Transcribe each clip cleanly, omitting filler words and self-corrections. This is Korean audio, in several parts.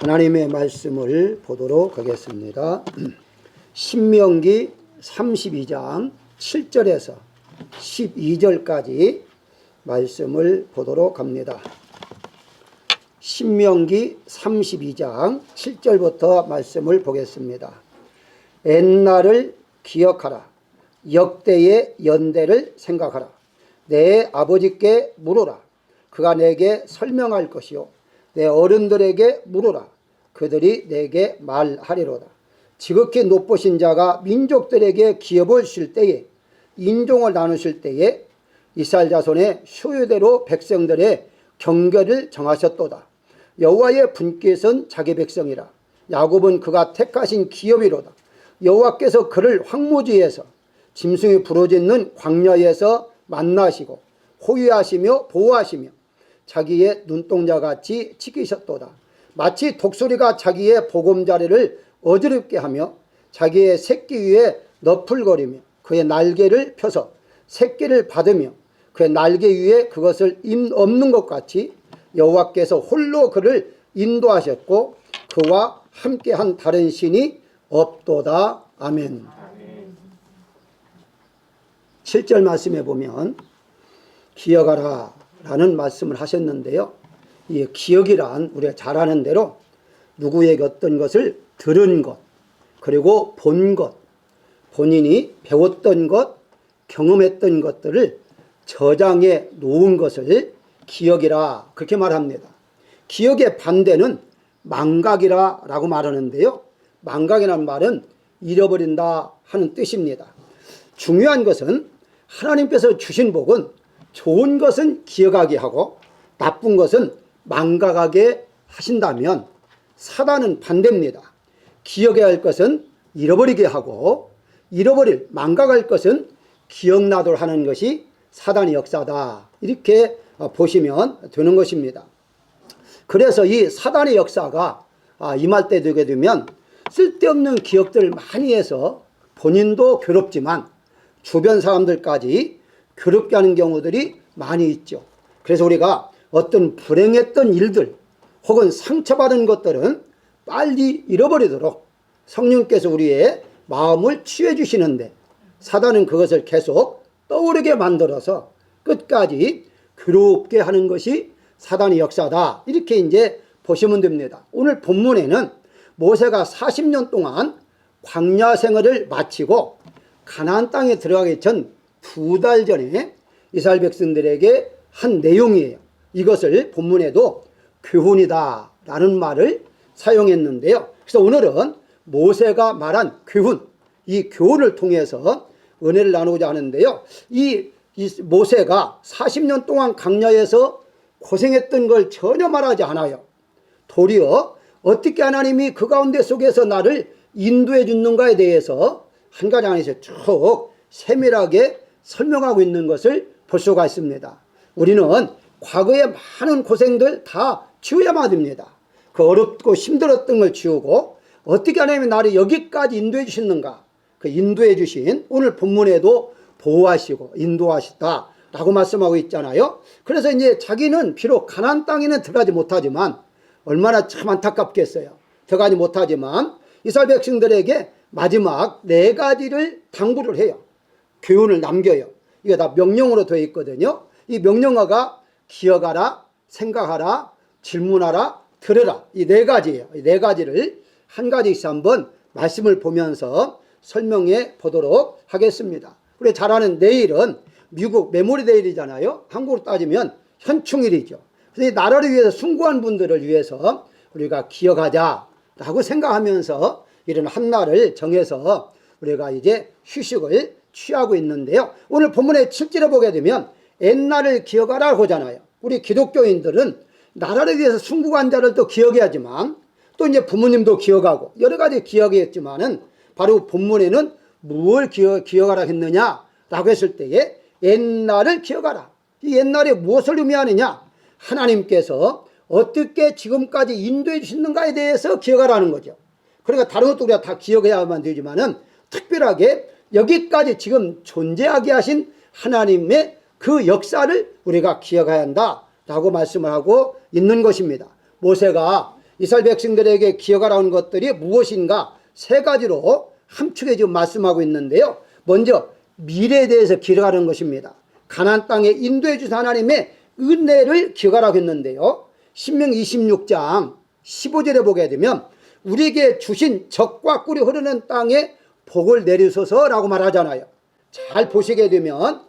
하나님의 말씀을 보도록 하겠습니다. 신명기 32장 7절에서 12절까지 말씀을 보도록 합니다. 신명기 32장 7절부터 말씀을 보겠습니다. 옛날을 기억하라. 역대의 연대를 생각하라. 내 아버지께 물으라. 그가 내게 설명할 것이요 내 어른들에게 물으라. 그들이 내게 말하리로다. 지극히 높으신 자가 민족들에게 기업을 쉴 때에, 인종을 나누실 때에 이스라엘 자손의 소유대로 백성들의 경계를 정하셨도다. 여호와의 분깃은 자기 백성이라. 야곱은 그가 택하신 기업이로다. 여호와께서 그를 황무지에서 짐승이 부르짖는 광야에서 만나시고 호위하시며 보호하시며 자기의 눈동자같이 지키셨도다. 마치 독수리가 자기의 보금자리를 어지럽게 하며 자기의 새끼 위에 너풀거리며 그의 날개를 펴서 새끼를 받으며 그의 날개 위에 그것을 없는 것 같이 여호와께서 홀로 그를 인도하셨고 그와 함께한 다른 신이 없도다. 아멘. 7절 말씀에 보면 기억하라 라는 말씀을 하셨는데요. 이 기억이란 우리가 잘 아는 대로 누구에게 어떤 것을 들은 것, 그리고 본 것, 본인이 배웠던 것, 경험했던 것들을 저장해 놓은 것을 기억이라 그렇게 말합니다. 기억의 반대는 망각이라 라고 말하는데요. 망각이라는 말은 잃어버린다 하는 뜻입니다. 중요한 것은 하나님께서 주신 복은 좋은 것은 기억하게 하고 나쁜 것은 망각하게 하신다면 사단은 반대입니다. 기억해야 할 것은 잃어버리게 하고 망각할 것은 기억나도록 하는 것이 사단의 역사다. 이렇게 보시면 되는 것입니다. 그래서 이 사단의 역사가 임할 때 되게 되면 쓸데없는 기억들을 많이 해서 본인도 괴롭지만 주변 사람들까지 괴롭게 하는 경우들이 많이 있죠. 그래서 우리가 어떤 불행했던 일들 혹은 상처받은 것들은 빨리 잃어버리도록 성령께서 우리의 마음을 치유해 주시는데 사단은 그것을 계속 떠오르게 만들어서 끝까지 괴롭게 하는 것이 사단의 역사다. 이렇게 이제 보시면 됩니다. 오늘 본문에는 모세가 40년 동안 광야 생활을 마치고 가나안 땅에 들어가기 전 2달 전에 이스라엘 백성들에게 한 내용이에요. 이것을 본문에도 교훈이다 라는 말을 사용했는데요. 그래서 오늘은 모세가 말한 교훈, 이 교훈을 통해서 은혜를 나누고자 하는데요. 이 모세가 40년 동안 광야에서 고생했던 걸 전혀 말하지 않아요. 도리어 어떻게 하나님이 그 가운데 속에서 나를 인도해 주는가에 대해서 한 가지 안에서 쭉 세밀하게 설명하고 있는 것을 볼 수가 있습니다. 우리는 과거의 많은 고생들 다 지워야만 됩니다. 그 어렵고 힘들었던 걸 지우고 어떻게 하나님이 나를 여기까지 인도해 주셨는가, 그 인도해 주신 오늘 본문에도 보호하시고 인도하시다 라고 말씀하고 있잖아요. 그래서 이제 자기는 비록 가나안 땅에는 들어가지 못하지만 얼마나 참 안타깝겠어요. 들어가지 못하지만 이스라엘 백성들에게 마지막 4가지를 당부를 해요. 교훈을 남겨요. 이게 다 명령어로 되어 있거든요. 이 명령어가 기억하라, 생각하라, 질문하라, 들으라. 이 4가지예요. 이 4가지를 한 가지씩 한번 말씀을 보면서 설명해 보도록 하겠습니다. 우리 잘 아는 내일은 미국 메모리데이잖아요. 한국으로 따지면 현충일이죠. 그래서 이 나라를 위해서 순고한 분들을 위해서 우리가 기억하자라고 생각하면서 이런 한 날을 정해서 우리가 이제 휴식을 취하고 있는데요. 오늘 본문의 7절에 보게 되면 옛날을 기억하라 하잖아요. 우리 기독교인들은 나라를 위해서 순국한 자를 또 기억해야지만 또 이제 부모님도 기억하고 여러 가지 기억했지만은 바로 본문에는 무엇을 기억하라 했느냐라고 했을 때에 옛날을 기억하라. 이 옛날에 무엇을 의미하느냐? 하나님께서 어떻게 지금까지 인도해 주셨는가에 대해서 기억하라는 거죠. 그러니까 다른 것도 우리가 다 기억해야만 되지만은 특별하게 여기까지 지금 존재하게 하신 하나님의 그 역사를 우리가 기억해야 한다라고 말씀을 하고 있는 것입니다. 모세가 이스라엘 백성들에게 기억하라는 것들이 무엇인가 세 가지로 함축해 지금 말씀하고 있는데요. 먼저 미래에 대해서 기억하는 것입니다. 가나안 땅에 인도해 주신 하나님의 은혜를 기억하라고 했는데요. 신명기 26장 15절에 보게 되면 우리에게 주신 적과 꿀이 흐르는 땅에 복을 내리소서라고 말하잖아요. 잘 보시게 되면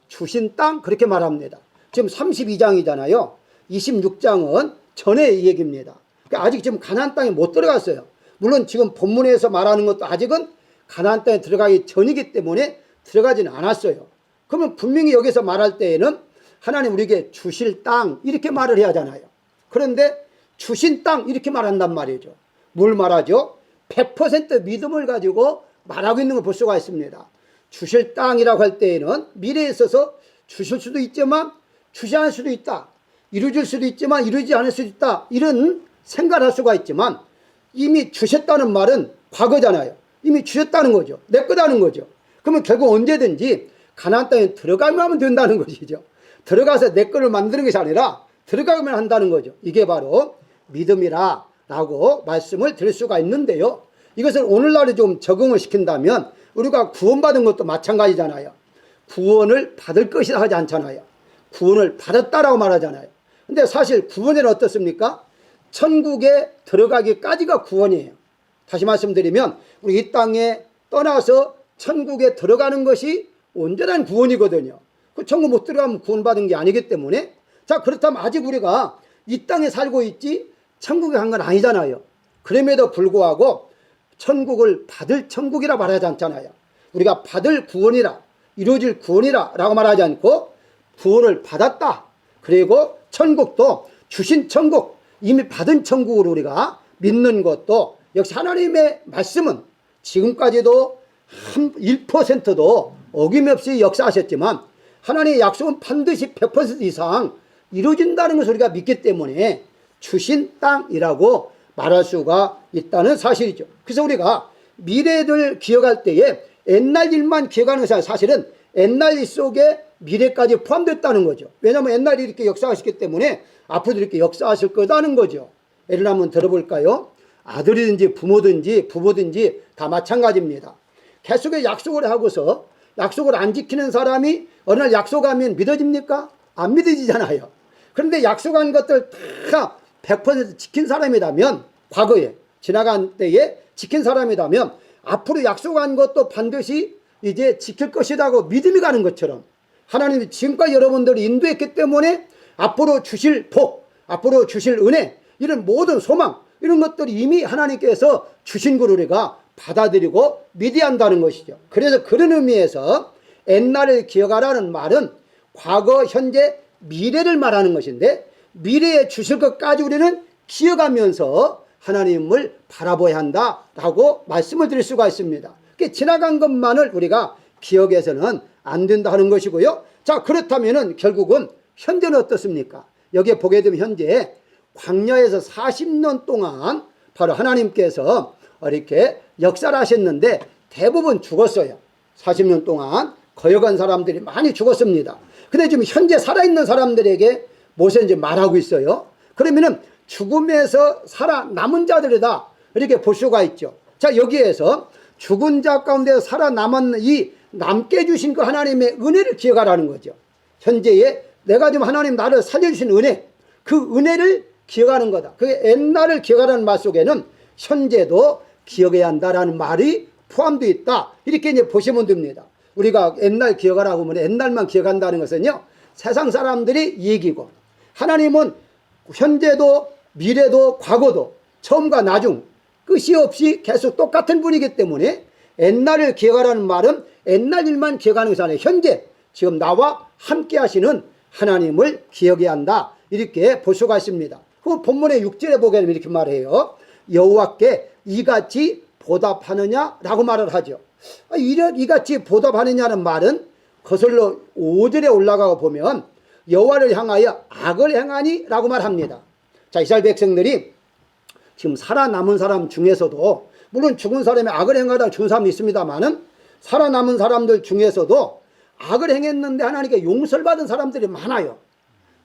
주신 땅 그렇게 말합니다. 지금 32장이잖아요. 26장은 전의 얘기입니다. 그러니까 아직 지금 가나안 땅에 못 들어갔어요. 물론 지금 본문에서 말하는 것도 아직은 가나안 땅에 들어가기 전이기 때문에 들어가지는 않았어요. 그러면 분명히 여기서 말할 때에는 하나님 우리에게 주실 땅 이렇게 말을 해야 하잖아요. 그런데 주신 땅 이렇게 말한단 말이죠. 뭘 말하죠? 100% 믿음을 가지고 말하고 있는 걸 볼 수가 있습니다. 주실 땅이라고 할 때에는 미래에 있어서 주실 수도 있지만 주지 않을 수도 있다. 이루어질 수도 있지만 이루어지지 않을 수도 있다. 이런 생각을 할 수가 있지만 이미 주셨다는 말은 과거잖아요. 이미 주셨다는 거죠. 내 거다는 거죠. 그러면 결국 언제든지 가나안 땅에 들어가면 하면 된다는 것이죠. 들어가서 내 거를 만드는 것이 아니라 들어가면 한다는 거죠. 이게 바로 믿음이라고 말씀을 드릴 수가 있는데요. 이것을 오늘날에 좀 적응을 시킨다면 우리가 구원받은 것도 마찬가지잖아요. 구원을 받을 것이라 하지 않잖아요. 구원을 받았다라고 말하잖아요. 근데 사실 구원은 어떻습니까? 천국에 들어가기까지가 구원이에요. 다시 말씀드리면 우리 이 땅에 떠나서 천국에 들어가는 것이 온전한 구원이거든요. 그 천국 못 들어가면 구원받은 게 아니기 때문에 자 그렇다면 아직 우리가 이 땅에 살고 있지 천국에 간 건 아니잖아요. 그럼에도 불구하고 천국을 받을 천국이라 말하지 않잖아요. 우리가 받을 구원이라 이루어질 구원이라 라고 말하지 않고 구원을 받았다. 그리고 천국도 주신 천국 이미 받은 천국으로 우리가 믿는 것도 역시 하나님의 말씀은 지금까지도 한 1%도 어김없이 역사하셨지만 하나님의 약속은 반드시 100% 이상 이루어진다는 것을 우리가 믿기 때문에 주신 땅이라고 말할 수가 있다는 사실이죠. 그래서 우리가 미래를 기억할 때에 옛날 일만 기억하는 것이 아니라 사실은 옛날 일 속에 미래까지 포함됐다는 거죠. 왜냐하면 옛날에 이렇게 역사하셨기 때문에 앞으로도 이렇게 역사하실 거다는 거죠. 예를 한번 들어볼까요? 아들이든지 부모든지 다 마찬가지입니다. 계속해 약속을 하고서 약속을 안 지키는 사람이 어느 날 약속하면 믿어집니까? 안 믿어지잖아요. 그런데 약속한 것들 다 100% 지킨 사람이라면 과거에 지나간 때에 지킨 사람이라면 앞으로 약속한 것도 반드시 이제 지킬 것이라고 믿음이 가는 것처럼 하나님이 지금까지 여러분들을 인도했기 때문에 앞으로 주실 복, 앞으로 주실 은혜 이런 모든 소망 이런 것들이 이미 하나님께서 주신 걸 우리가 받아들이고 믿어야 한다는 것이죠. 그래서 그런 의미에서 옛날을 기억하라는 말은 과거, 현재, 미래를 말하는 것인데 미래에 주실 것까지 우리는 기억하면서 하나님을 바라봐야 한다라고 말씀을 드릴 수가 있습니다. 지나간 것만을 우리가 기억해서는 안 된다 하는 것이고요. 자 그렇다면은 결국은 현재는 어떻습니까? 여기에 보게 되면 현재 광야에서 40년 동안 바로 하나님께서 이렇게 역사를 하셨는데 대부분 죽었어요. 40년 동안 거역한 사람들이 많이 죽었습니다. 근데 지금 현재 살아있는 사람들에게 무엇을 이제 말하고 있어요? 그러면은 죽음에서 살아남은 자들이다 이렇게 볼 수가 있죠. 자 여기에서 죽은 자 가운데 살아남은 이 남게 해주신 그 하나님의 은혜를 기억하라는 거죠. 현재에 내가 지금 하나님 나를 살려주신 은혜 그 은혜를 기억하는 거다. 그 옛날을 기억하라는 말 속에는 현재도 기억해야 한다라는 말이 포함되어 있다. 이렇게 이제 보시면 됩니다. 우리가 옛날 기억하라고 하면 옛날만 기억한다는 것은요. 세상 사람들이 얘기고 하나님은 현재도 미래도 과거도 처음과 나중 끝이 없이 계속 똑같은 분이기 때문에 옛날을 기억하라는 말은 옛날 일만 기억하는 것이 아니라 현재 지금 나와 함께 하시는 하나님을 기억해야 한다. 이렇게 볼 수가 있습니다. 그 본문의 6절에 보게 되면 이렇게 말해요. 여호와께 이같이 보답하느냐라고 말을 하죠. 이같이 보답하느냐는 말은 거슬러 5절에 올라가고 보면 여호와를 향하여 악을 행하니 라고 말합니다. 자 이스라엘 백성들이 지금 살아남은 사람 중에서도 물론 죽은 사람이 악을 행하다 죽은 사람이 있습니다만은 살아남은 사람들 중에서도 악을 행했는데 하나님께 용서를 받은 사람들이 많아요.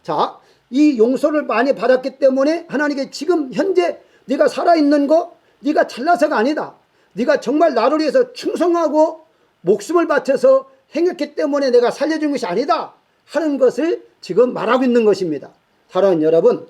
자, 이 용서를 많이 받았기 때문에 하나님께 지금 현재 네가 살아있는 거 네가 잘나서가 아니다. 네가 정말 나를 위해서 충성하고 목숨을 바쳐서 행했기 때문에 내가 살려준 것이 아니다 하는 것을 지금 말하고 있는 것입니다. 사랑하는 여러분,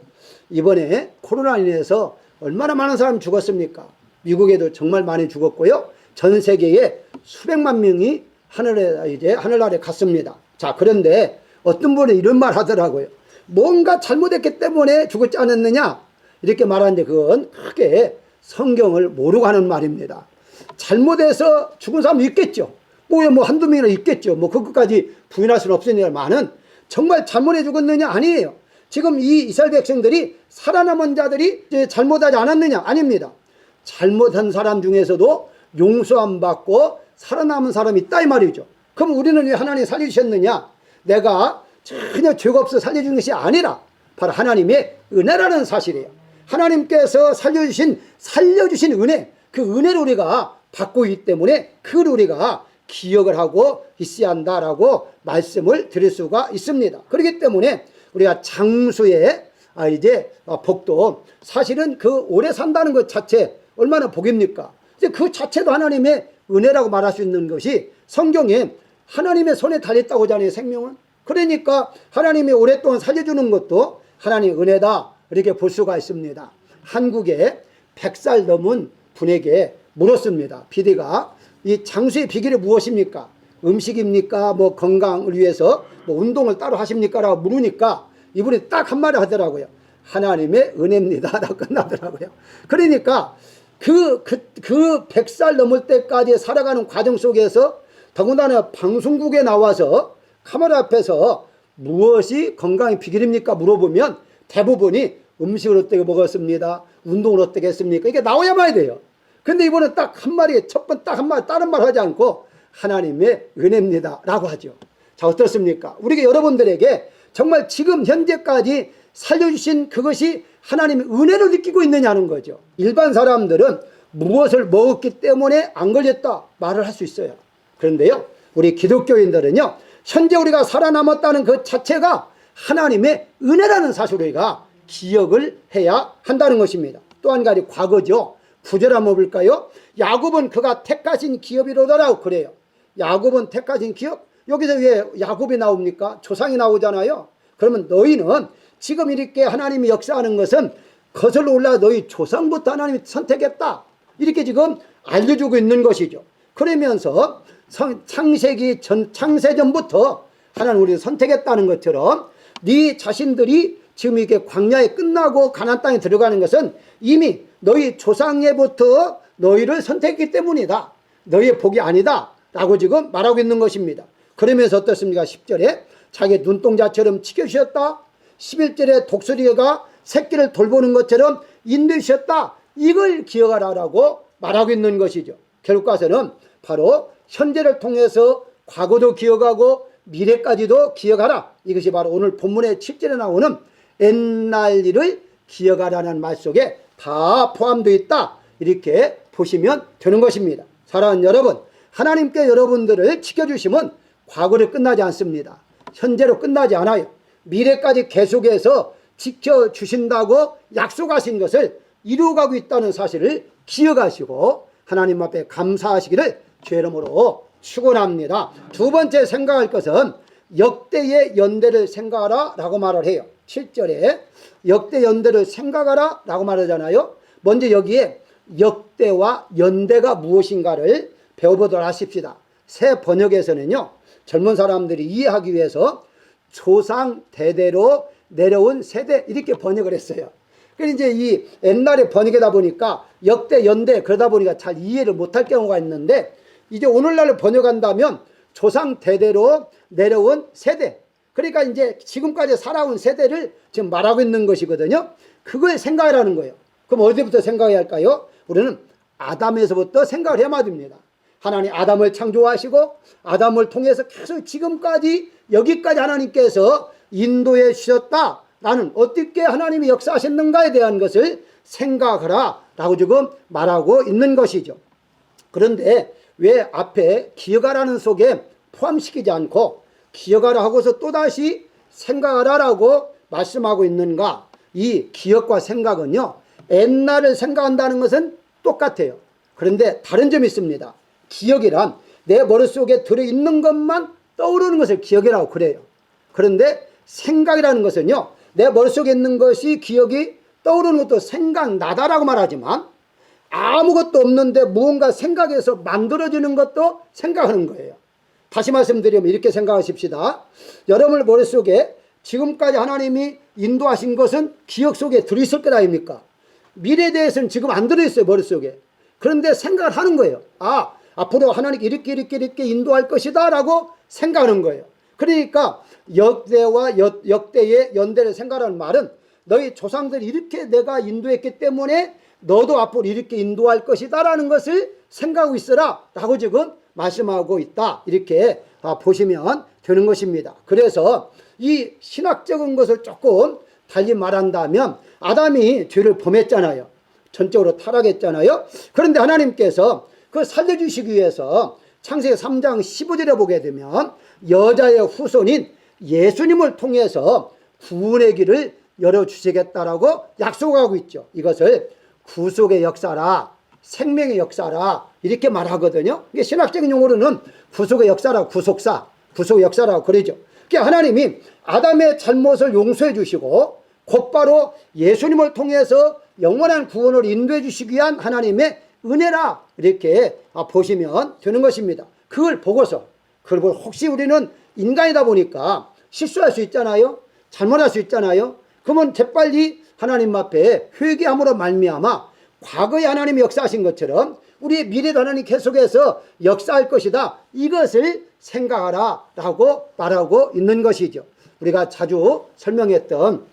이번에 코로나로 인해서 얼마나 많은 사람이 죽었습니까? 미국에도 정말 많이 죽었고요. 전 세계에 수백만 명이 하늘 아래 갔습니다. 자, 그런데 어떤 분이 이런 말 하더라고요. 뭔가 잘못했기 때문에 죽었지 않았느냐? 이렇게 말하는데 그건 크게 성경을 모르고 하는 말입니다. 잘못해서 죽은 사람도 있겠죠. 뭐 한두 명이나 있겠죠. 뭐 그것까지 부인할 수는 없으니까만은 정말 잘못해 죽었느냐? 아니에요. 지금 이 이스라엘 백성들이 살아남은 자들이 잘못하지 않았느냐? 아닙니다. 잘못한 사람 중에서도 용서함 받고 살아남은 사람이 있다 이 말이죠. 그럼 우리는 왜 하나님 살려주셨느냐? 내가 전혀 죄가 없어 살려준 것이 아니라 바로 하나님의 은혜라는 사실이에요. 하나님께서 살려주신 은혜, 그 은혜를 우리가 받고 있기 때문에 그걸 우리가 기억을 하고 있어야 한다라고 말씀을 드릴 수가 있습니다. 그렇기 때문에 우리가 장수의 복도, 사실은 그 오래 산다는 것 자체 얼마나 복입니까? 이제 그 자체도 하나님의 은혜라고 말할 수 있는 것이 성경에 하나님의 손에 달렸다고 하잖아요, 생명은. 그러니까 하나님이 오랫동안 살려주는 것도 하나님의 은혜다 이렇게 볼 수가 있습니다. 한국에 100살 넘은 분에게 물었습니다. PD가 이 장수의 비결이 무엇입니까? 음식입니까? 뭐 건강을 위해서 뭐 운동을 따로 하십니까? 라고 물으니까 이분이 딱 한마디 하더라고요. 하나님의 은혜입니다. 라고 끝나더라고요. 그러니까 그 100살 넘을 때까지 살아가는 과정 속에서 더군다나 방송국에 나와서 카메라 앞에서 무엇이 건강의 비결입니까? 물어보면 대부분이 음식을 어떻게 먹었습니다. 운동을 어떻게 했습니까? 이게 나와야만 돼요. 근데 이번엔 딱 한마디, 첫 번 딱 한마디, 다른 말 하지 않고 하나님의 은혜입니다. 라고 하죠. 자, 어떻습니까? 우리가 여러분들에게 정말 지금 현재까지 살려주신 그것이 하나님의 은혜를 느끼고 있느냐는 거죠. 일반 사람들은 무엇을 먹었기 때문에 안 걸렸다 말을 할 수 있어요. 그런데요, 우리 기독교인들은요, 현재 우리가 살아남았다는 그 자체가 하나님의 은혜라는 사실을 우리가 기억을 해야 한다는 것입니다. 또 한 가지 과거죠. 구절 한번 볼까요? 야곱은 그가 택하신 기업이로더라고 그래요. 야곱은 택하신 기업? 여기서 왜 야곱이 나옵니까? 조상이 나오잖아요. 그러면 너희는 지금 이렇게 하나님이 역사하는 것은 거슬러 올라 너희 조상부터 하나님이 선택했다. 이렇게 지금 알려주고 있는 것이죠. 그러면서 창세기 창세전부터 하나님 우리를 선택했다는 것처럼 네 자신들이 지금 이렇게 광야에 끝나고 가나안 땅에 들어가는 것은 이미 너희 조상에부터 너희를 선택했기 때문이다. 너희의 복이 아니다. 라고 지금 말하고 있는 것입니다. 그러면서 어떻습니까? 10절에 자기 눈동자처럼 지켜주셨다. 11절에 독수리가 새끼를 돌보는 것처럼 인도하셨다. 이걸 기억하라라고 말하고 있는 것이죠. 결국 가서는 바로 현재를 통해서 과거도 기억하고 미래까지도 기억하라. 이것이 바로 오늘 본문의 7절에 나오는 옛날 일을 기억하라는 말 속에 다 포함되어 있다. 이렇게 보시면 되는 것입니다. 사랑하는 여러분, 하나님께 여러분들을 지켜주시면 과거로 끝나지 않습니다. 현재로 끝나지 않아요. 미래까지 계속해서 지켜주신다고 약속하신 것을 이루어가고 있다는 사실을 기억하시고 하나님 앞에 감사하시기를 주의 이름으로 축원합니다. 두 번째 생각할 것은 역대의 연대를 생각하라 라고 말을 해요. 7절에 역대 연대를 생각하라 라고 말하잖아요. 먼저 여기에 역대와 연대가 무엇인가를 배워보도록 하십시다. 새 번역에서는요, 젊은 사람들이 이해하기 위해서 조상 대대로 내려온 세대 이렇게 번역을 했어요. 그래서 이제 이 옛날에 번역이다 보니까 역대 연대 그러다 보니까 잘 이해를 못할 경우가 있는데 이제 오늘날 번역한다면 조상 대대로 내려온 세대, 그러니까 이제 지금까지 살아온 세대를 지금 말하고 있는 것이거든요. 그거에 생각이라는 거예요. 그럼 어디부터 생각해야 할까요? 우리는 아담에서부터 생각을 해야 됩니다. 하나님 아담을 창조하시고 아담을 통해서 계속 지금까지 여기까지 하나님께서 인도해 주셨다라는 어떻게 하나님이 역사하셨는가에 대한 것을 생각하라 라고 지금 말하고 있는 것이죠. 그런데 왜 앞에 기억하라는 속에 포함시키지 않고 기억하라 하고서 또다시 생각하라 라고 말씀하고 있는가? 이 기억과 생각은요, 옛날을 생각한다는 것은 똑같아요. 그런데 다른 점이 있습니다. 기억이란 내 머릿속에 들어있는 것만 떠오르는 것을 기억이라고 그래요. 그런데 생각이라는 것은요, 내 머릿속에 있는 것이 기억이 떠오르는 것도 생각나다라고 말하지만 아무것도 없는데 무언가 생각해서 만들어지는 것도 생각하는 거예요. 다시 말씀드리면 이렇게 생각하십시다. 여러분 머릿속에 지금까지 하나님이 인도하신 것은 기억 속에 들어있을 것 아닙니까? 미래에 대해서는 지금 안 들어있어요, 머릿속에. 그런데 생각을 하는 거예요. 아, 앞으로 하나님이 이렇게 인도할 것이다 라고 생각하는 거예요. 그러니까 역대와 역대의 연대를 생각하는 말은 너희 조상들이 이렇게 내가 인도했기 때문에 너도 앞으로 이렇게 인도할 것이다 라는 것을 생각하고 있어라 라고 지금 말씀하고 있다, 이렇게 보시면 되는 것입니다. 그래서 이 신학적인 것을 조금 달리 말한다면 아담이 죄를 범했잖아요. 전적으로 타락했잖아요. 그런데 하나님께서 그 살려주시기 위해서 창세기 3장 15절에 보게 되면 여자의 후손인 예수님을 통해서 구원의 길을 열어주시겠다라고 약속하고 있죠. 이것을 구속의 역사라, 생명의 역사라 이렇게 말하거든요. 이게 신학적인 용어로는 구속의 역사라, 구속의 역사라고 그러죠. 그러니까 하나님이 아담의 잘못을 용서해 주시고 곧바로 예수님을 통해서 영원한 구원을 인도해 주시기 위한 하나님의 은혜라 이렇게 보시면 되는 것입니다. 그걸 보고서 그리고 혹시 우리는 인간이다 보니까 실수할 수 있잖아요. 잘못할 수 있잖아요. 그러면 재빨리 하나님 앞에 회개함으로 말미암아 과거에 하나님이 역사하신 것처럼 우리의 미래도 하나님 계속해서 역사할 것이다, 이것을 생각하라 라고 말하고 있는 것이죠. 우리가 자주 설명했던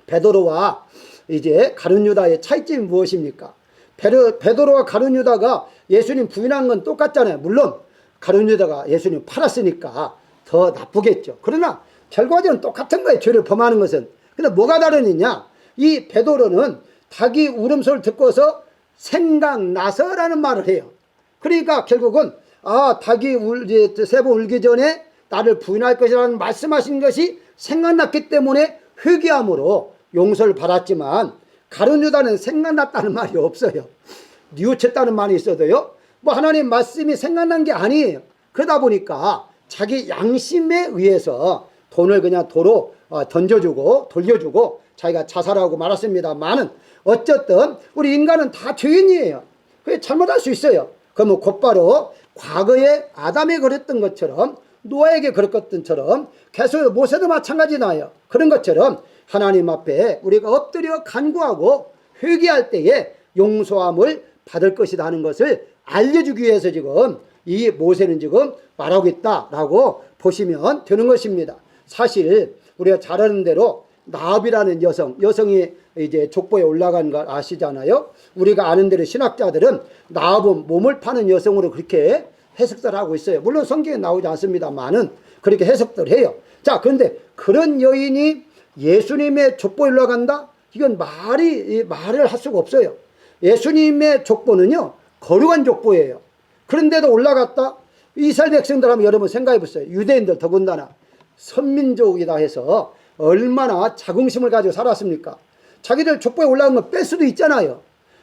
베드로와 이제 가룟 유다의 차이점이 무엇입니까? 베드로와 가룟 유다가 예수님 부인한 건 똑같잖아요. 물론 가룟 유다가 예수님 팔았으니까 더 나쁘겠죠. 그러나 결과적으로는 똑같은 거예요, 죄를 범하는 것은. 근데 뭐가 다르느냐? 이 베드로는 닭이 울음소리를 듣고서 생각나서라는 말을 해요. 그러니까 결국은 닭이 세 번 울기 전에 나를 부인할 것이라는 말씀하신 것이 생각났기 때문에 회개함으로 용서를 받았지만 가룟 유다는 생각났다는 말이 없어요. 뉘우쳤다는 말이 있어도요, 뭐 하나님 말씀이 생각난 게 아니에요. 그러다 보니까 자기 양심에 의해서 돈을 그냥 도로 던져주고 돌려주고 자기가 자살하고 말았습니다만은 어쨌든 우리 인간은 다 죄인이에요. 그게 잘못할 수 있어요. 그러면 곧바로 과거에 아담에 그랬던 것처럼 노아에게 그랬던 것처럼 계속 모세도 마찬가지나요. 그런 것처럼 하나님 앞에 우리가 엎드려 간구하고 회개할 때에 용서함을 받을 것이다 하는 것을 알려주기 위해서 지금 이 모세는 지금 말하고 있다라고 보시면 되는 것입니다. 사실 우리가 잘 아는 대로 나합이라는 여성이 이제 족보에 올라간 걸 아시잖아요. 우리가 아는 대로 신학자들은 나합은 몸을 파는 여성으로 그렇게 해석들 하고 있어요. 물론 성경에 나오지 않습니다만은 그렇게 해석들 해요. 자, 그런데 그런 여인이 예수님의 족보에 올라간다? 이건 말을 할 수가 없어요. 예수님의 족보는요, 거룩한 족보예요. 그런데도 올라갔다? 이스라엘 백성들 하면 여러분 생각해 보세요. 유대인들 더군다나 선민족이다 해서 얼마나 자긍심을 가지고 살았습니까? 자기들 족보에 올라간 거 뺄 수도 있잖아요.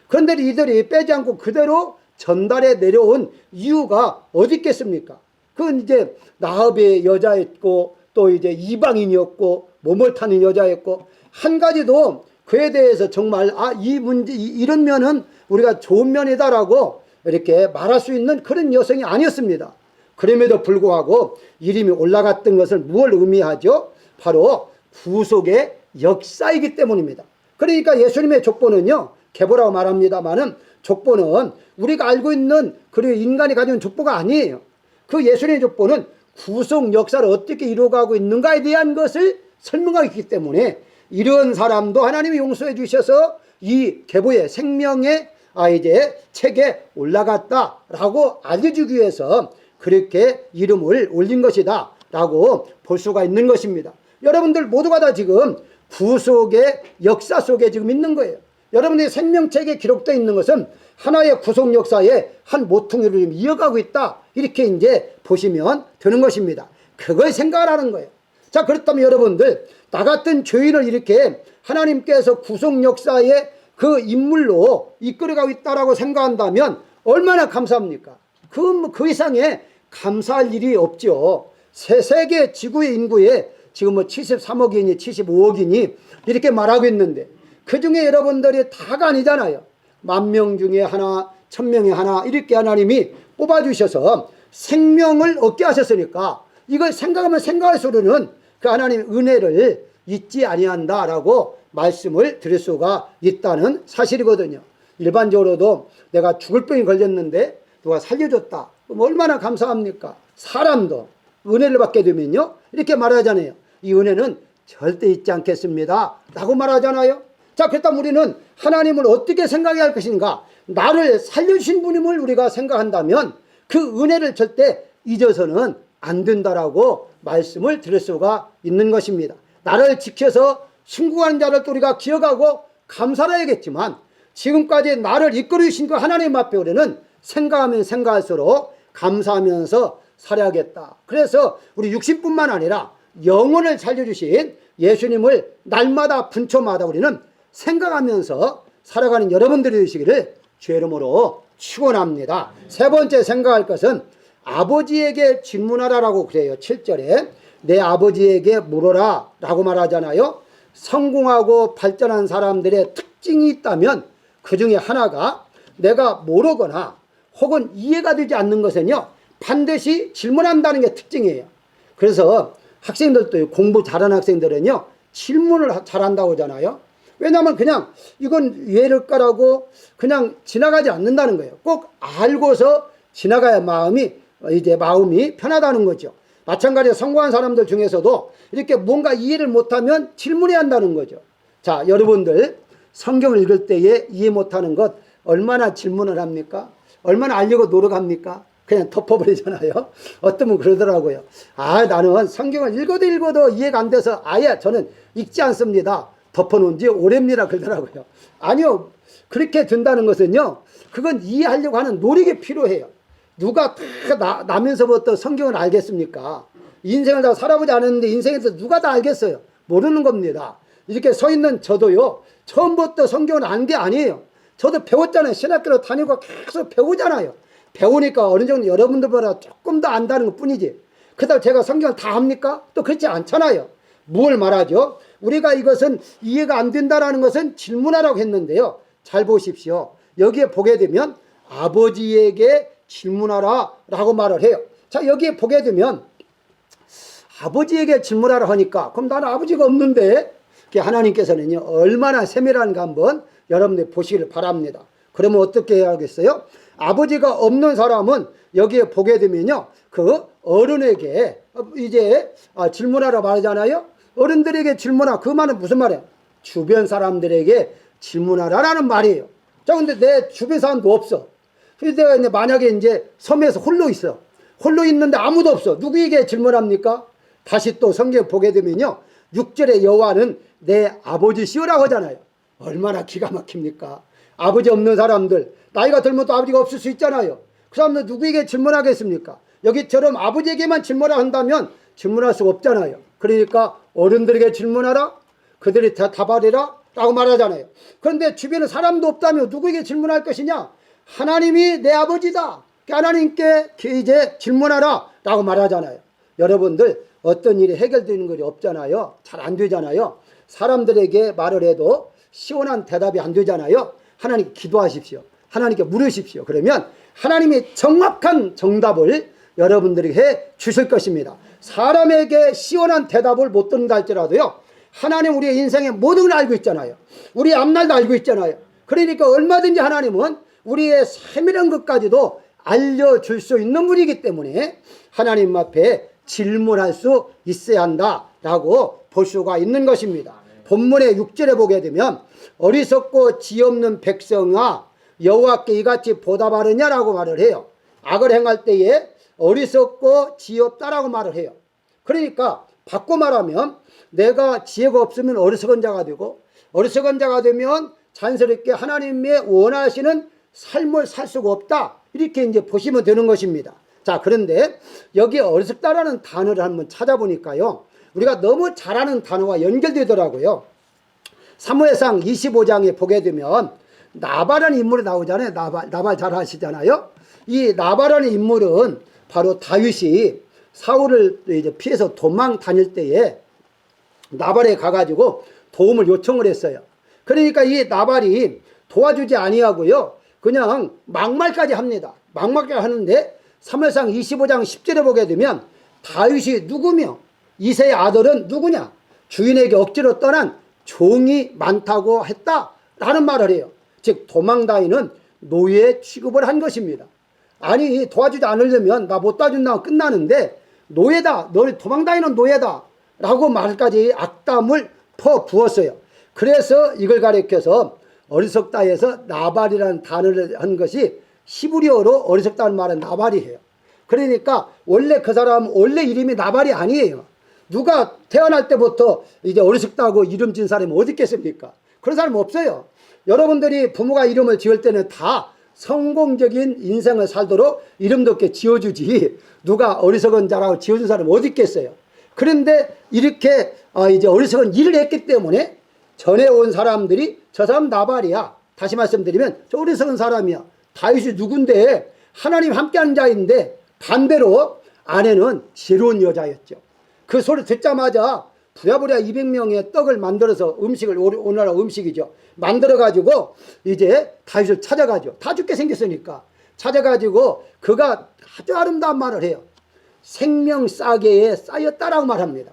그런데 이들이 빼지 않고 그대로 전달해 내려온 이유가 어디 있겠습니까? 그건 이제 나합의 여자였고 또 이제 이방인이었고 몸을 타는 여자였고 한 가지도 그에 대해서 정말 이 문제 이런 면은 우리가 좋은 면이다라고 이렇게 말할 수 있는 그런 여성이 아니었습니다. 그럼에도 불구하고 이름이 올라갔던 것을 무엇을 의미하죠? 바로 구속의 역사이기 때문입니다. 그러니까 예수님의 족보는요, 계보라고 말합니다만은 족보는 우리가 알고 있는 그 인간이 가진 족보가 아니에요. 그 예수님의 족보는 구속 역사를 어떻게 이루어가고 있는가에 대한 것을 설명하고 있기 때문에 이런 사람도 하나님이 용서해 주셔서 이 계보의 생명의 이제 책에 올라갔다라고 알려주기 위해서 그렇게 이름을 올린 것이다 라고 볼 수가 있는 것입니다. 여러분들 모두가 다 지금 구속의 역사 속에 지금 있는 거예요. 여러분들의 생명책에 기록되어 있는 것은 하나의 구속 역사의 한 모퉁이를 이어가고 있다, 이렇게 이제 보시면 되는 것입니다. 그걸 생각을 하는 거예요. 자, 그렇다면 여러분들 나 같은 죄인을 이렇게 하나님께서 구속 역사에 그 인물로 이끌어가고 있다라고 생각한다면 얼마나 감사합니까? 그 이상의 감사할 일이 없죠. 세계 지구의 인구에 지금 뭐 73억이니 75억이니 이렇게 말하고 있는데 그 중에 여러분들이 다가 아니잖아요. 10,000명 중에 하나, 1,000명에 하나 이렇게 하나님이 뽑아주셔서 생명을 얻게 하셨으니까 이걸 생각하면 생각할수록은 그 하나님의 은혜를 잊지 아니한다라고 말씀을 드릴 수가 있다는 사실이거든요. 일반적으로도 내가 죽을 병이 걸렸는데 누가 살려줬다. 그럼 얼마나 감사합니까? 사람도 은혜를 받게 되면요 이렇게 말하잖아요. 이 은혜는 절대 잊지 않겠습니다 라고 말하잖아요. 자, 그렇다면 우리는 하나님을 어떻게 생각해야 할 것인가? 나를 살려주신 분임을 우리가 생각한다면 그 은혜를 절대 잊어서는 안 된다라고 말씀을 드릴 수가 있는 것입니다. 나를 지켜서 순국하는 자를 또 우리가 기억하고 감사해야겠지만 지금까지 나를 이끌어 주신 그 하나님 앞에 우리는 생각하면 생각할수록 감사하면서 살아야겠다. 그래서 우리 육신뿐만 아니라 영혼을 살려주신 예수님을 날마다 분초마다 우리는 생각하면서 살아가는 여러분들이 되시기를 주의 이름으로 축원합니다. 세 번째 생각할 것은 아버지에게 질문하라라고 그래요. 7절에 내 아버지에게 물어라 라고 말하잖아요. 성공하고 발전한 사람들의 특징이 있다면 그 중에 하나가 내가 모르거나 혹은 이해가 되지 않는 것은요 반드시 질문한다는 게 특징이에요. 그래서 학생들도 공부 잘하는 학생들은요 질문을 잘한다고 하잖아요. 왜냐하면 그냥 이건 이해를까라고 그냥 지나가지 않는다는 거예요. 꼭 알고서 지나가야 마음이 편하다는 거죠. 마찬가지로 성공한 사람들 중에서도 이렇게 뭔가 이해를 못하면 질문해야 한다는 거죠. 자, 여러분들 성경을 읽을 때에 이해 못하는 것 얼마나 질문을 합니까? 얼마나 알려고 노력합니까? 그냥 덮어버리잖아요. 어떤 분 그러더라고요. 나는 성경을 읽어도 이해가 안 돼서 아예 저는 읽지 않습니다. 덮어놓은 지 오래입니다. 그러더라고요. 아니요. 그렇게 된다는 것은요. 그건 이해하려고 하는 노력이 필요해요. 누가 다 나면서부터 성경을 알겠습니까? 인생을 다 살아보지 않았는데 인생에서 누가 다 알겠어요? 모르는 겁니다. 이렇게 서 있는 저도요. 처음부터 성경을 안 게 아니에요. 저도 배웠잖아요. 신학교로 다니고 계속 배우잖아요. 배우니까 어느 정도 여러분들보다 조금 더 안다는 것 뿐이지. 그렇다고 제가 성경을 다 합니까? 또 그렇지 않잖아요. 뭘 말하죠? 우리가 이것은 이해가 안 된다라는 것은 질문하라고 했는데요. 잘 보십시오. 여기에 보게 되면 아버지에게 질문하라 라고 말을 해요. 자, 여기에 보게 되면 아버지에게 질문하라 하니까 그럼 나는 아버지가 없는데 하나님께서는요 얼마나 세밀한가 한번 여러분들 보시기를 바랍니다. 그러면 어떻게 해야 하겠어요? 아버지가 없는 사람은 여기에 보게 되면요 그 어른에게 질문하라 말하잖아요. 어른들에게 질문하라. 그 말은 무슨 말이에요? 주변 사람들에게 질문하라라는 말이에요. 자, 근데 내 주변 사람도 없어. 그래서 내가 만약에 섬에서 홀로 있어. 홀로 있는데 아무도 없어. 누구에게 질문합니까? 다시 또 성경 보게 되면요 6절에 여호와는 내 아버지시오라고 하잖아요. 얼마나 기가 막힙니까? 아버지 없는 사람들, 나이가 들면 또 아버지가 없을 수 있잖아요. 그 사람들 누구에게 질문하겠습니까? 여기처럼 아버지에게만 질문을 한다면 질문할 수가 없잖아요. 그러니까 어른들에게 질문하라, 그들이 답하리라 라고 말하잖아요. 그런데 주변에 사람도 없다면 누구에게 질문할 것이냐? 하나님이 내 아버지다. 하나님께 이제 질문하라 라고 말하잖아요. 여러분들 어떤 일이 해결되는 것이 없잖아요. 잘 안 되잖아요. 사람들에게 말을 해도 시원한 대답이 안 되잖아요. 하나님께 기도하십시오. 하나님께 물으십시오. 그러면 하나님이 정확한 정답을 여러분들에게 해 주실 것입니다. 사람에게 시원한 대답을 못 듣는다 할지라도요 하나님 우리의 인생의 모든 걸 알고 있잖아요. 우리 앞날도 알고 있잖아요. 그러니까 얼마든지 하나님은 우리의 세밀한 것까지도 알려줄 수 있는 분이기 때문에 하나님 앞에 질문할 수 있어야 한다라고 볼 수가 있는 것입니다. 본문의 6절에 보게 되면 어리석고 지없는 백성아 여호와께 이같이 보답하느냐라고 말을 해요. 악을 행할 때에 어리석고 지없다라고 말을 해요. 그러니까 바꿔 말하면 내가 지혜가 없으면 어리석은 자가 되고 어리석은 자가 되면 잔스럽게 하나님의 원하시는 삶을 살 수가 없다. 이렇게 보시면 되는 것입니다. 자, 그런데 여기 어리석다라는 단어를 한번 찾아보니까요. 우리가 너무 잘하는 단어와 연결되더라고요. 사무엘상 25장에 보게 되면 나발이라는 인물이 나오잖아요. 나발 잘 아시잖아요. 이 나발이라는 인물은 바로 다윗이 사울을 이제 피해서 도망 다닐 때에 나발에 가가지고 도움을 요청을 했어요. 그러니까 이 나발이 도와주지 아니하고요, 그냥 막말까지 합니다. 막말까지 하는데 사무엘상 25장 10절에 보게 되면 다윗이 누구며 이새의 아들은 누구냐, 주인에게 억지로 떠난 종이 많다고 했다라는 말을 해요. 즉 도망다니는 노예 취급을 한 것입니다. 아니 도와주지 않으려면 나 못 도와준다고 끝나는데 노예다, 너를 도망다니는 노예다 라고 말까지 악담을 퍼부었어요. 그래서 이걸 가리켜서 어리석다에서 나발이라는 단어를 한 것이 히브리어로 어리석다는 말은 나발이에요. 그러니까 원래 그 사람은 원래 이름이 나발이 아니에요. 누가 태어날 때부터 이제 어리석다고 이름 지은 사람이 어디 있겠습니까? 그런 사람 없어요. 여러분들이 부모가 이름을 지을 때는 다 성공적인 인생을 살도록 이름도 이렇게 지어주지, 누가 어리석은 자라고 지어준 사람이 어디 있겠어요? 그런데 이렇게 이제 어리석은 일을 했기 때문에 전에 온 사람들이 저 사람 나발이야. 다시 말씀드리면 저 어리석은 사람이야. 다윗이 누군데 하나님 함께하는 자인데, 반대로 아내는 지혜로운 여자였죠. 그 소리 듣자마자 부랴부랴 200명의 떡을 만들어서 음식을, 오늘날 음식이죠, 만들어가지고 이제 다윗을 찾아가죠. 다 죽게 생겼으니까 찾아가지고 그가 아주 아름다운 말을 해요. 생명 싸게에 쌓였다라고 말합니다.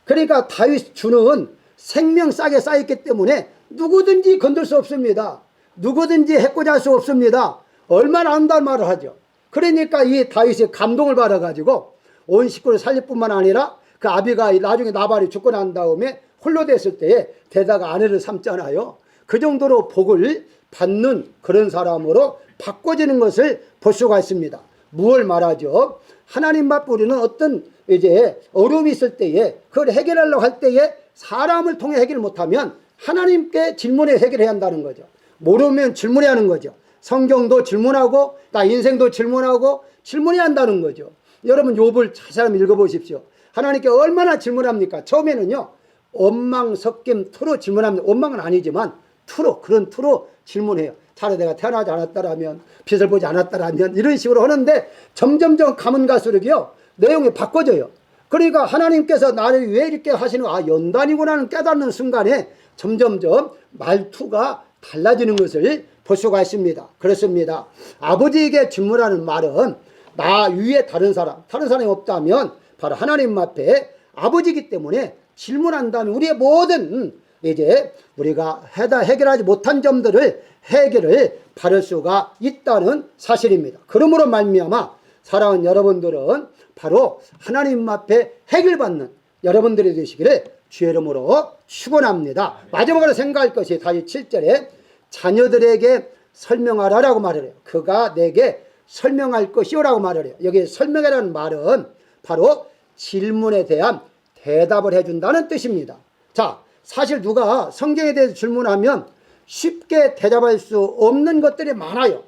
그러니까 다윗 주는 생명 싸게 쌓였기 때문에 누구든지 건들 수 없습니다. 누구든지 해코지 할 수 없습니다. 얼마나 안다는 말을 하죠. 그러니까 이 다윗이 감동을 받아가지고 온 식구를 살릴 뿐만 아니라 그 아비가 나중에 나발이 죽고 난 다음에 홀로 됐을 때에 게다가 아내를 삼잖아요. 그 정도로 복을 받는 그런 사람으로 바꿔지는 것을 볼 수가 있습니다. 무엇을 말하죠? 하나님 앞에 우리는 어떤 이제 어려움이 있을 때에 그걸 해결하려고 할 때에 사람을 통해 해결을 못하면 하나님께 질문해 해결해야 한다는 거죠. 모르면 질문해야 하는 거죠. 성경도 질문하고 나 인생도 질문하고 질문해야 한다는 거죠. 여러분 욥을 자세히 읽어보십시오. 하나님께 얼마나 질문합니까? 처음에는요, 원망 섞임 투로 질문합니다. 원망은 아니지만 투로, 그런 투로 질문해요. 차라리 내가 태어나지 않았다라면, 빛을 보지 않았다라면, 이런 식으로 하는데 점점점 가면 갈수록요 내용이 바꿔져요. 그러니까 하나님께서 나를 왜 이렇게 하시는, 연단이구나는 깨닫는 순간에 점점점 말투가 달라지는 것을 볼 수가 있습니다. 그렇습니다. 아버지에게 질문하는 말은 나 위에 다른 사람이 없다면 바로 하나님 앞에 아버지이기 때문에 질문한다면 우리의 모든 이제 우리가 해결하지 못한 점들을 해결을 받을 수가 있다는 사실입니다. 그러므로 말미암아 사랑하는 여러분들은 바로 하나님 앞에 해결받는 여러분들이 되시기를 주의 이름으로 축원합니다. 마지막으로 생각할 것이 다시 7절에 자녀들에게 설명하라라고 말을 해요. 그가 내게 설명할 것이요라고 말을 해요. 여기 설명이라는 말은 바로 질문에 대한 대답을 해준다는 뜻입니다. 자, 사실 누가 성경에 대해서 질문하면 쉽게 대답할 수 없는 것들이 많아요.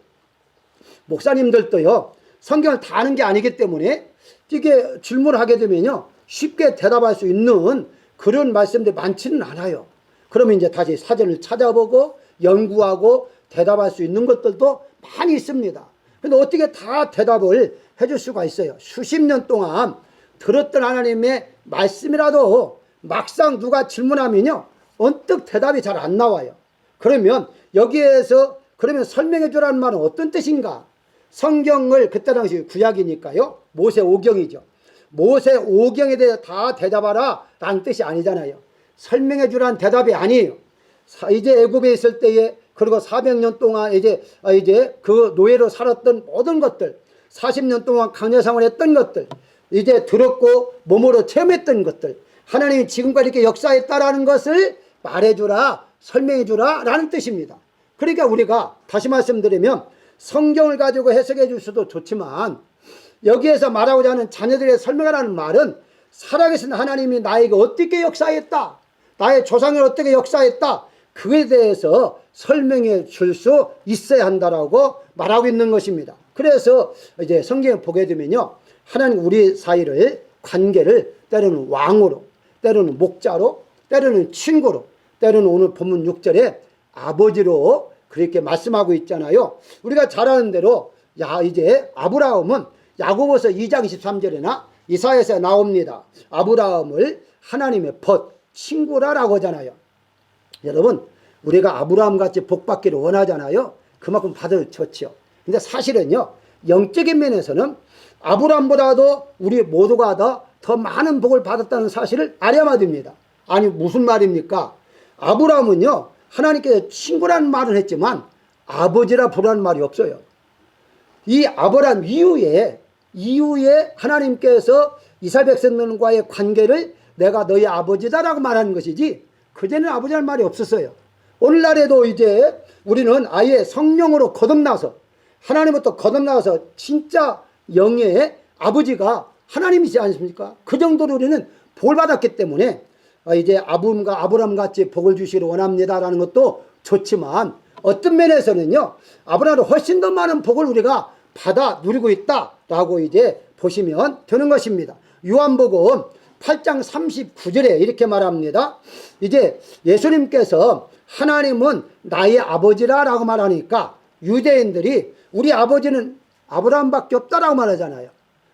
목사님들도요, 성경을 다 아는 게 아니기 때문에 이게 질문하게 되면요 쉽게 대답할 수 있는 그런 말씀들이 많지는 않아요. 그러면 이제 다시 사전을 찾아보고 연구하고 대답할 수 있는 것들도 많이 있습니다. 근데 어떻게 다 대답을 해줄 수가 있어요? 수십 년 동안 들었던 하나님의 말씀이라도 막상 누가 질문하면요 언뜻 대답이 잘 안 나와요. 그러면 여기에서 그러면 설명해 주라는 말은 어떤 뜻인가? 성경을 그때 당시 구약이니까요 모세 오경이죠. 모세 오경에 대해서 다 대답하라 라는 뜻이 아니잖아요. 설명해 주라는 대답이 아니에요. 이제 애굽에 있을 때에 그리고 400년 동안 이제 그 노예로 살았던 모든 것들, 40년 동안 강제생활을 했던 것들, 이제 들었고 몸으로 체험했던 것들, 하나님이 지금까지 이렇게 역사했다라는 것을 말해주라, 설명해주라 라는 뜻입니다. 그러니까 우리가 다시 말씀드리면 성경을 가지고 해석해 줄 수도 좋지만 여기에서 말하고자 하는 자녀들의 설명하라는 말은 살아계신 하나님이 나에게 어떻게 역사했다, 나의 조상을 어떻게 역사했다, 그에 대해서 설명해 줄 수 있어야 한다라고 말하고 있는 것입니다. 그래서 이제 성경을 보게 되면요 하나님 우리 사이를 관계를 때로는 왕으로, 때로는 목자로, 때로는 친구로, 때로는 오늘 본문 6절에 아버지로 그렇게 말씀하고 있잖아요. 우리가 잘 아는 대로 이제 아브라함은 야고보서 2장 23절에나 이사야에서 나옵니다. 아브라함을 하나님의 친구라라고 하잖아요. 여러분, 우리가 아브라함 같이 복 받기를 원하잖아요. 그만큼 받아도 좋죠. 근데 사실은요, 영적인 면에서는 아브라함보다도 우리 모두가 더 많은 복을 받았다는 사실을 알아야 됩니다. 아니, 무슨 말입니까? 아브라함은요, 하나님께서 친구라는 말을 했지만 아버지라 부르는 말이 없어요. 이 아브라함 이후에 하나님께서 이스라엘 백성들과의 관계를 내가 너희 아버지다라고 말하는 것이지, 그전에는 아버지라는 말이 없었어요. 오늘날에도 이제 우리는 아예 성령으로 거듭나서, 하나님부터 거듭나서 진짜 영의 아버지가 하나님이지 않습니까? 그 정도로 우리는 복을 받았기 때문에 이제 아브라함 같이 복을 주시기를 원합니다라는 것도 좋지만, 어떤 면에서는요, 아브라함보다 훨씬 더 많은 복을 우리가 받아 누리고 있다라고 이제 보시면 되는 것입니다. 요한복음 8장 39절에 이렇게 말합니다. 이제 예수님께서 하나님은 나의 아버지라라고 말하니까 유대인들이 우리 아버지는 아브라함밖에 없다라고 말하잖아요.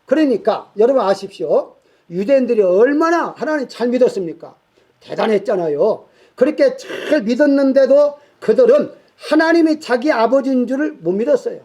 그러니까 여러분 아십시오. 유대인들이 얼마나 하나님 잘 믿었습니까? 대단했잖아요. 그렇게 잘 믿었는데도 그들은 하나님이 자기 아버지인 줄을 못 믿었어요.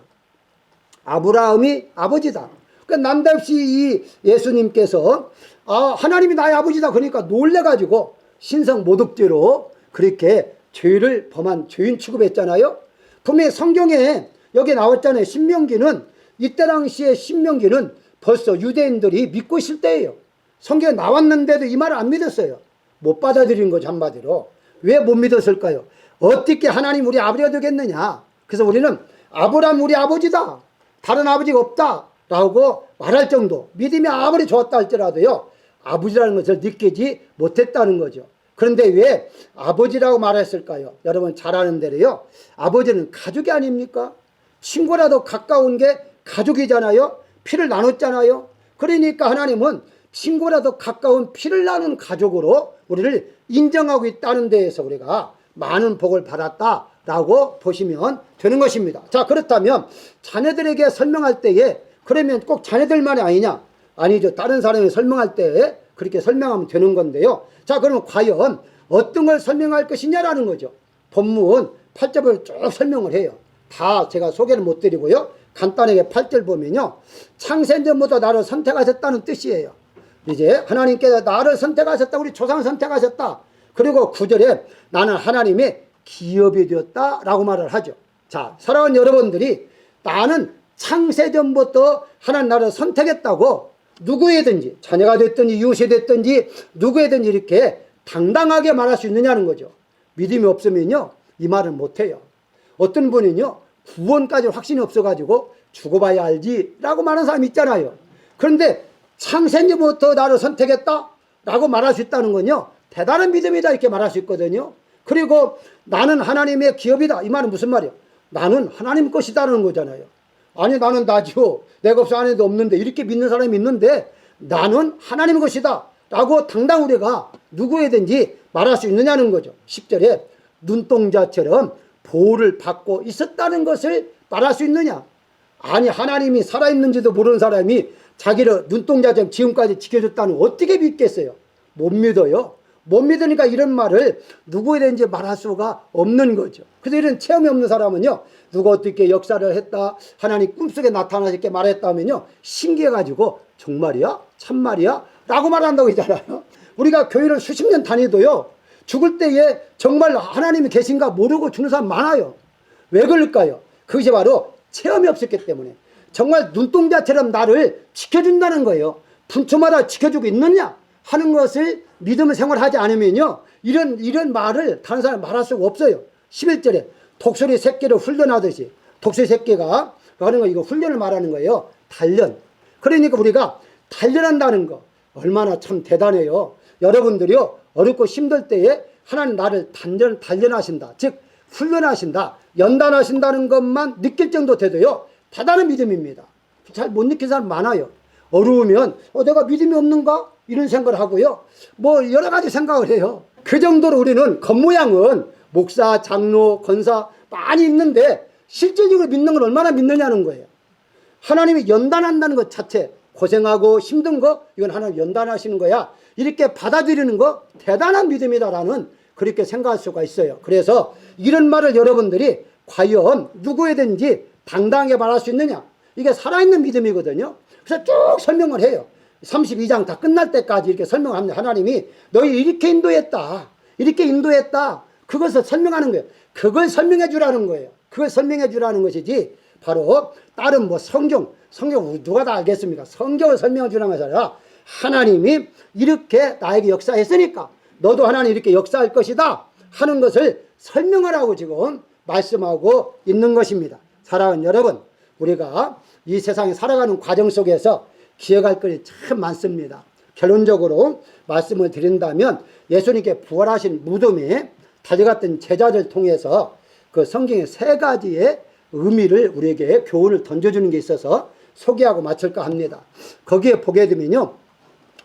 아브라함이 아버지다. 그러니까 남답시 이 예수님께서 하나님이 나의 아버지다 그러니까 놀래가지고 신성모독죄로 그렇게 죄를 범한 죄인 취급했잖아요. 분명히 성경에 여기 나왔잖아요. 신명기는, 이때 당시에 신명기는 벌써 유대인들이 믿고 있을 때예요. 성경에 나왔는데도 이 말을 안 믿었어요. 못 받아들인 거죠, 한마디로. 왜 못 믿었을까요? 어떻게 하나님 우리 아버지가 되겠느냐. 그래서 우리는 아브라함 우리 아버지다, 다른 아버지가 없다 라고 말할 정도, 믿음이 아무리 좋았다 할지라도요, 아버지라는 것을 느끼지 못했다는 거죠. 그런데 왜 아버지라고 말했을까요? 여러분 잘 아는 대로요, 아버지는 가족이 아닙니까? 친구라도 가까운 게 가족이잖아요. 피를 나눴잖아요. 그러니까 하나님은 친구라도 가까운 피를 나눈 가족으로 우리를 인정하고 있다는 데에서 우리가 많은 복을 받았다라고 보시면 되는 것입니다. 자, 그렇다면 자녀들에게 설명할 때에 그러면 꼭 자녀들만이 아니냐? 아니죠. 다른 사람이 설명할 때 그렇게 설명하면 되는 건데요. 자, 그러면 과연 어떤 걸 설명할 것이냐라는 거죠. 본문 8절을 쭉 설명을 해요. 다 제가 소개를 못 드리고요. 간단하게 8절 보면요, 창세전부터 나를 선택하셨다는 뜻이에요. 이제 하나님께서 나를 선택하셨다, 우리 조상을 선택하셨다. 그리고 9절에 나는 하나님의 기업이 되었다라고 말을 하죠. 자, 사랑하는 여러분들이 나는 창세전부터 하나님 나를 선택했다고 누구에든지, 자녀가 됐든지 이웃이 됐든지 누구에든지 이렇게 당당하게 말할 수 있느냐는 거죠. 믿음이 없으면요, 이 말을 못해요. 어떤 분은요, 구원까지 확신이 없어가지고 죽어봐야 알지 라고 말하는 사람이 있잖아요. 그런데 창세전부터 나를 선택했다 라고 말할 수 있다는 건요, 대단한 믿음이다 이렇게 말할 수 있거든요. 그리고 나는 하나님의 기업이다, 이 말은 무슨 말이에요? 나는 하나님 것이다라는 거잖아요. 아니 나는 나죠, 내가 없어 아내도 없는데, 이렇게 믿는 사람이 있는데 나는 하나님 것이다 라고 당당 우리가 누구에든지 말할 수 있느냐는 거죠. 10절에 눈동자처럼 보호를 받고 있었다는 것을 말할 수 있느냐. 아니 하나님이 살아있는지도 모르는 사람이 자기를 눈동자처럼 지금까지 지켜줬다는 어떻게 믿겠어요? 못 믿어요. 못 믿으니까 이런 말을 누구에든지 말할 수가 없는 거죠. 그래서 이런 체험이 없는 사람은요, 누가 어떻게 역사를 했다, 하나님 꿈속에 나타나서 이렇게 말했다면요, 신기해가지고 정말이야? 참말이야? 라고 말한다고 했잖아요. 우리가 교회를 수십 년 다니도요, 죽을 때에 정말 하나님이 계신가 모르고 죽는 사람 많아요. 왜 그럴까요? 그것이 바로 체험이 없었기 때문에. 정말 눈동자처럼 나를 지켜준다는 거예요. 분초마다 지켜주고 있느냐 하는 것을 믿음을 생활하지 않으면요, 이런 말을 다른 사람 말할 수가 없어요. 11절에 독수리 새끼를 훈련하듯이, 독수리 새끼가 하는 거, 이거 훈련을 말하는 거예요. 단련. 그러니까 우리가 단련한다는 거 얼마나 참 대단해요. 여러분들이요, 어렵고 힘들 때에 하나님 나를 단련하신다, 즉 훈련하신다, 연단하신다는 것만 느낄 정도 돼도요, 대단한 믿음입니다. 잘 못 느끼는 사람 많아요. 어려우면 내가 믿음이 없는가? 이런 생각을 하고요, 뭐 여러 가지 생각을 해요. 그 정도로 우리는 겉모양은 목사, 장로, 권사 많이 있는데 실질적으로 믿는 건 얼마나 믿느냐는 거예요. 하나님이 연단한다는 것 자체, 고생하고 힘든 거 이건 하나님 연단하시는 거야. 이렇게 받아들이는 거 대단한 믿음이다라는 그렇게 생각할 수가 있어요. 그래서 이런 말을 여러분들이 과연 누구에든지 당당하게 말할 수 있느냐, 이게 살아있는 믿음이거든요. 그래서 쭉 설명을 해요. 32장 다 끝날 때까지 이렇게 설명합니다. 하나님이 너희 이렇게 인도했다, 이렇게 인도했다, 그것을 설명하는 거예요. 그걸 설명해 주라는 거예요. 그걸 설명해 주라는 것이지 바로 다른 뭐 성경 누가 다 알겠습니까? 성경을 설명해 주라는 것이 아니라 하나님이 이렇게 나에게 역사했으니까 너도 하나님 이렇게 역사할 것이다 하는 것을 설명하라고 지금 말씀하고 있는 것입니다. 사랑하는 여러분, 우리가 이 세상에 살아가는 과정 속에서 기억할 것이 참 많습니다. 결론적으로 말씀을 드린다면 예수님께 부활하신 무덤에 달려갔던 제자들 통해서 그 성경의 세 가지의 의미를 우리에게 교훈을 던져주는 게 있어서 소개하고 마칠까 합니다. 거기에 보게 되면요,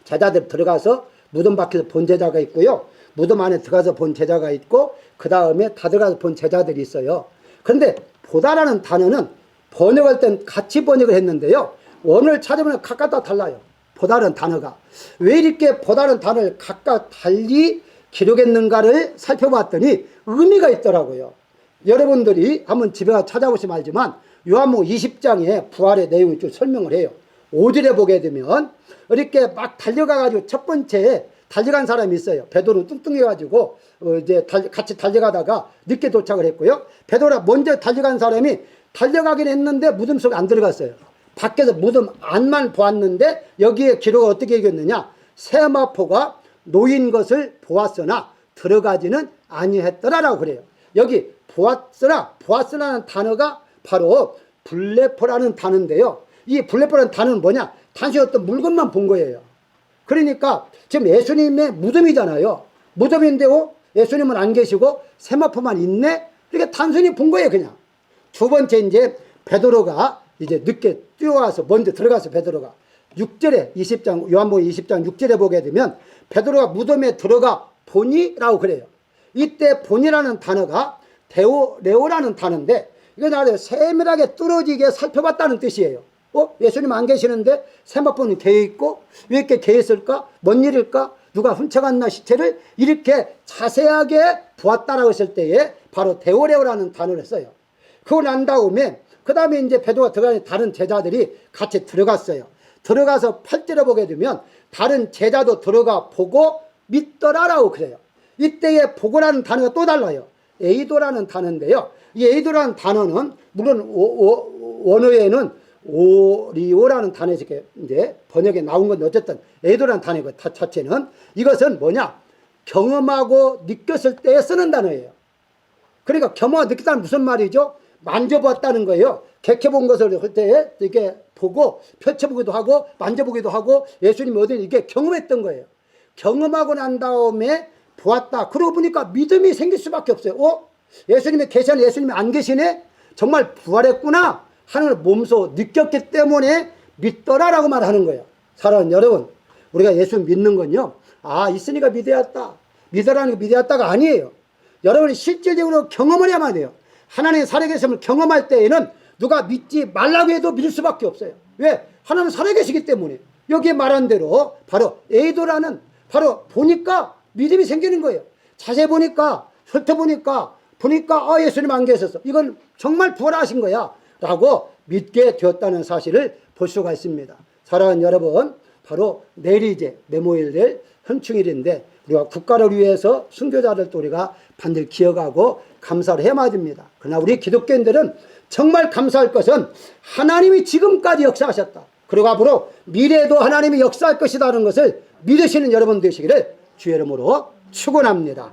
제자들 들어가서 무덤 밖에서 본 제자가 있고요, 무덤 안에 들어가서 본 제자가 있고, 그 다음에 다 들어가서 본 제자들이 있어요. 그런데 보다라는 단어는 번역할 땐 같이 번역을 했는데요, 원어를 찾으면 각각 다 달라요. 보다라는 단어가 왜 이렇게 보다라는 단어를 각각 달리 기록했는가를 살펴봤더니 의미가 있더라고요. 여러분들이 한번 집에 가서 찾아보시면 알지만 요한복음 20장에 부활의 내용을 좀 설명을 해요. 5절에 보게 되면 이렇게 막 달려가가지고 첫 번째 달려간 사람이 있어요. 베드로 뚱뚱해가지고 이제 같이 달려가다가 늦게 도착을 했고요. 베드로가 먼저 달려간 사람이 달려가긴 했는데 무덤 속에 안 들어갔어요. 밖에서 무덤 안만 보았는데 여기에 기록을 어떻게 얘기했느냐, 세마포가 놓인 것을 보았으나 들어가지는 아니했더라라고 그래요. 여기 보았으라는 단어가 바로 블레포라는 단어인데요, 이 블레포라는 단어는 뭐냐, 단순히 어떤 물건만 본 거예요. 그러니까 지금 예수님의 무덤이잖아요. 무덤인데 예수님은 안 계시고 세마포만 있네, 이렇게 단순히 본 거예요. 그냥. 두 번째, 이제 베드로가 이제 늦게 뛰어와서 먼저 들어가서 베드로가 6절에 20장 요한복음 20장 6절에 보게 되면 베드로가 무덤에 들어가 보니라고 그래요. 이때 보니라는 단어가 데오레오라는 단어인데 이거 나를 세밀하게 뚫어지게 살펴봤다는 뜻이에요. 예수님 안 계시는데 세마포는 개어 있고 왜 이렇게 개어 있을까? 뭔 일일까? 누가 훔쳐갔나 시체를, 이렇게 자세하게 보았다라고 했을 때에 바로 데오레오라는 단어를 써요. 그걸 난 다음에 그 다음에 이제 베드로가 들어가니 다른 제자들이 같이 들어갔어요. 들어가서 8절에 보게 되면 다른 제자도 들어가 보고 믿더라라고 그래요. 이때의 보고라는 단어가 또 달라요. 에이도라는 단어인데요, 이 에이도라는 단어는 물론 원어에는 오리오라는 단어에서 이제 번역에 나온 건 어쨌든 에이도라는 단어이고, 자체는 이것은 뭐냐, 경험하고 느꼈을 때 쓰는 단어예요. 그러니까 경험하고 느꼈다는 무슨 말이죠? 만져봤다는 거예요. 객해본 것을 할 때 이렇게 보고 펼쳐보기도 하고 만져보기도 하고 예수님이 어디 이렇게 경험했던 거예요. 경험하고 난 다음에 보았다. 그러고 보니까 믿음이 생길 수밖에 없어요. 예수님이 계시는 예수님이 안 계시네? 정말 부활했구나 하는 걸 몸소 느꼈기 때문에 믿더라라고 말하는 거예요. 사랑하는 여러분, 우리가 예수 믿는 건요, 있으니까 믿어야겠다, 믿어라는 게 믿어야겠다가 아니에요. 여러분이 실질적으로 경험을 해야만 돼요. 하나님의 살아계심을 경험할 때에는 누가 믿지 말라고 해도 믿을 수밖에 없어요. 왜? 하나님 살아계시기 때문에. 여기에 말한 대로 바로 에이도라는, 바로 보니까 믿음이 생기는 거예요. 자세히 보니까, 훑어보니까 예수님 안 계셨어, 이건 정말 부활하신 거야 라고 믿게 되었다는 사실을 볼 수가 있습니다. 사랑하는 여러분, 바로 내일이 이제 메모일 현충일인데 우리가 국가를 위해서 순교자들도 우리가 반드시 기억하고 감사를 해야 됩니다. 그러나 우리 기독교인들은 정말 감사할 것은 하나님이 지금까지 역사하셨다, 그리고 앞으로 미래에도 하나님이 역사할 것이라는 것을 믿으시는 여러분 되시기를 주의 이름으로 축원합니다.